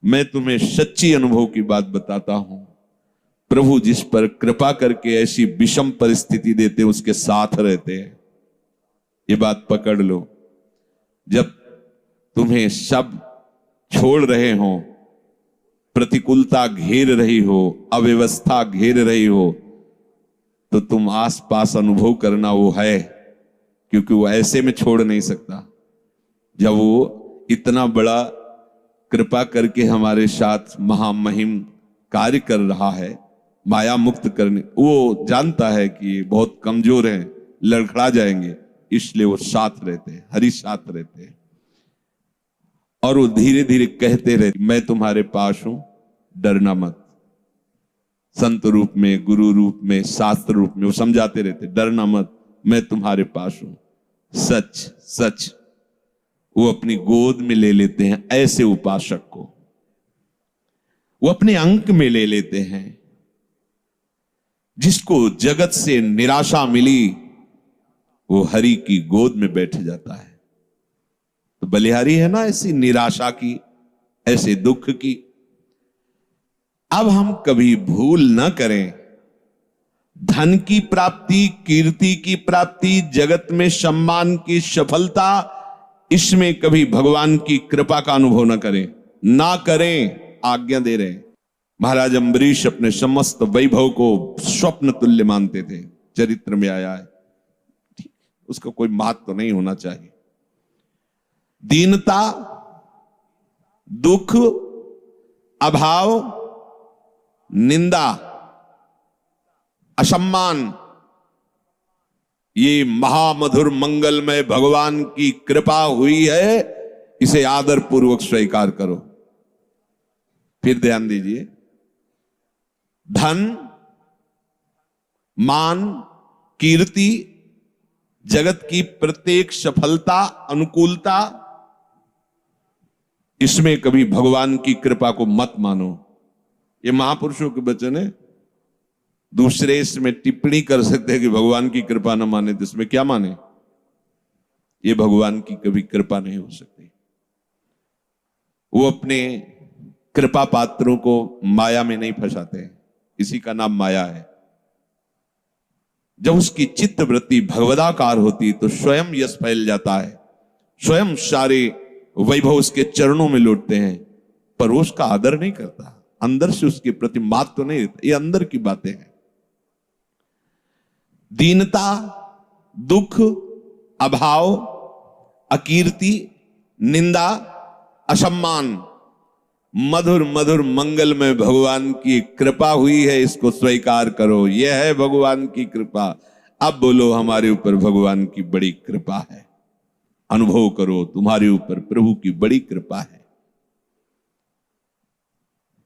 मैं तुम्हें सच्ची अनुभव की बात बताता हूं। प्रभु जिस पर कृपा करके ऐसी विषम परिस्थिति देते उसके साथ रहते हैं। ये बात पकड़ लो। जब तुम्हें सब छोड़ रहे हो, प्रतिकूलता घेर रही हो, अव्यवस्था घेर रही हो, तो तुम आसपास अनुभव करना वो है, क्योंकि वो ऐसे में छोड़ नहीं सकता। जब वो इतना बड़ा कृपा करके हमारे साथ महामहिम कार्य कर रहा है, माया मुक्त करने, वो जानता है कि ये बहुत कमजोर हैं, लड़खड़ा जाएंगे, इसलिए वो साथ रहते हैं, हरि साथ रहते हैं। और वो धीरे धीरे कहते रहते, मैं तुम्हारे पास हूं, डरना मत। संत रूप में, गुरु रूप में, शास्त्र रूप में वो समझाते रहते, डरना मत, मैं तुम्हारे पास हूं। सच सच वो अपनी गोद में ले लेते हैं ऐसे उपासक को, वो अपने अंक में ले लेते हैं। जिसको जगत से निराशा मिली वो हरि की गोद में बैठ जाता है। तो बलिहारी है ना ऐसी निराशा की, ऐसे दुख की। अब हम कभी भूल न करें, धन की प्राप्ति, कीर्ति की प्राप्ति, जगत में सम्मान की सफलता, इसमें कभी भगवान की कृपा का अनुभव न करें, ना करें, आज्ञा दे रहे हैं। महाराज अम्बरीश अपने समस्त वैभव को स्वप्न तुल्य मानते थे, चरित्र में आया है। उसका कोई महत्व तो नहीं होना चाहिए। दीनता, दुख, अभाव, निंदा, असम्मान, ये महामधुर मंगलमय भगवान की कृपा हुई है, इसे आदर पूर्वक स्वीकार करो। फिर ध्यान दीजिए, धन, मान, कीर्ति, जगत की प्रत्येक सफलता, अनुकूलता, इसमें कभी भगवान की कृपा को मत मानो। ये महापुरुषों के वचन है। दूसरे इसमें टिप्पणी कर सकते हैं कि भगवान की कृपा न माने, तो इसमें क्या माने? ये भगवान की कभी कृपा नहीं हो सकती। वो अपने कृपा पात्रों को माया में नहीं फंसाते, इसी का नाम माया है। जब उसकी चित्त वृत्ति भगवदाकार होती तो स्वयं यश फैल जाता है, स्वयं सारे वैभव उसके चरणों में लौटते हैं, पर वो उसका आदर नहीं करता, अंदर से उसके प्रति मात तो नहीं रहता। ये अंदर की बातें हैं। दीनता, दुख, अभाव, अकीर्ति, निंदा, असम्मान, मधुर मधुर मंगल में भगवान की कृपा हुई है, इसको स्वीकार करो। यह है भगवान की कृपा। अब बोलो, हमारे ऊपर भगवान की बड़ी कृपा है। अनुभव करो, तुम्हारे ऊपर प्रभु की बड़ी कृपा है।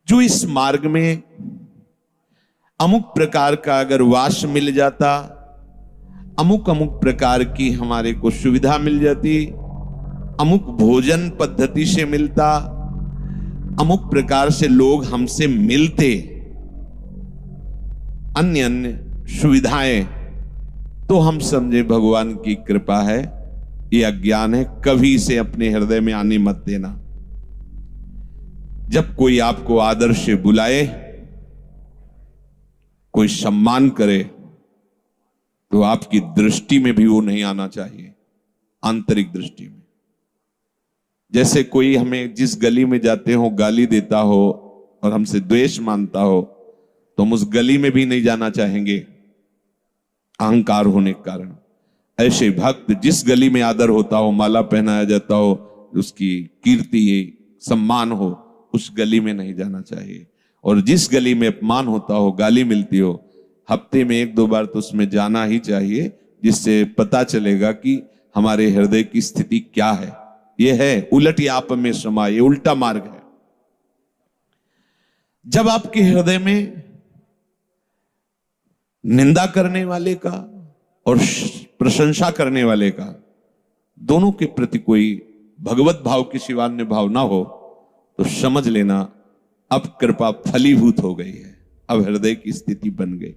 जो इस मार्ग में अमुक प्रकार का अगर वास मिल जाता, अमुक अमुक प्रकार की हमारे को सुविधा मिल जाती, अमुक भोजन पद्धति से मिलता, अमुक प्रकार से लोग हमसे मिलते, अन्य अन्य सुविधाएं, तो हम समझे भगवान की कृपा है। ये अज्ञान है, कभी इसे अपने हृदय में आने मत देना। जब कोई आपको आदर से बुलाए, कोई सम्मान करे, तो आपकी दृष्टि में भी वो नहीं आना चाहिए, आंतरिक दृष्टि में। जैसे कोई हमें जिस गली में जाते हो गाली देता हो और हमसे द्वेष मानता हो, तो हम उस गली में भी नहीं जाना चाहेंगे, अहंकार होने के कारण। ऐसे भक्त जिस गली में आदर होता हो, माला पहनाया जाता हो, उसकी कीर्ति सम्मान हो, उस गली में नहीं जाना चाहिए। और जिस गली में अपमान होता हो, गाली मिलती हो, हफ्ते में 1-2 बार तो उसमें जाना ही चाहिए, जिससे पता चलेगा कि हमारे हृदय की स्थिति क्या है। यह है उलट आप में समा, ये उल्टा मार्ग है। जब आपके हृदय में निंदा करने वाले का और प्रशंसा करने वाले का, दोनों के प्रति कोई भगवत भाव की सिवा अन्य भाव ना हो, तो समझ लेना अब कृपा फलीभूत हो गई है, अब हृदय की स्थिति बन गई।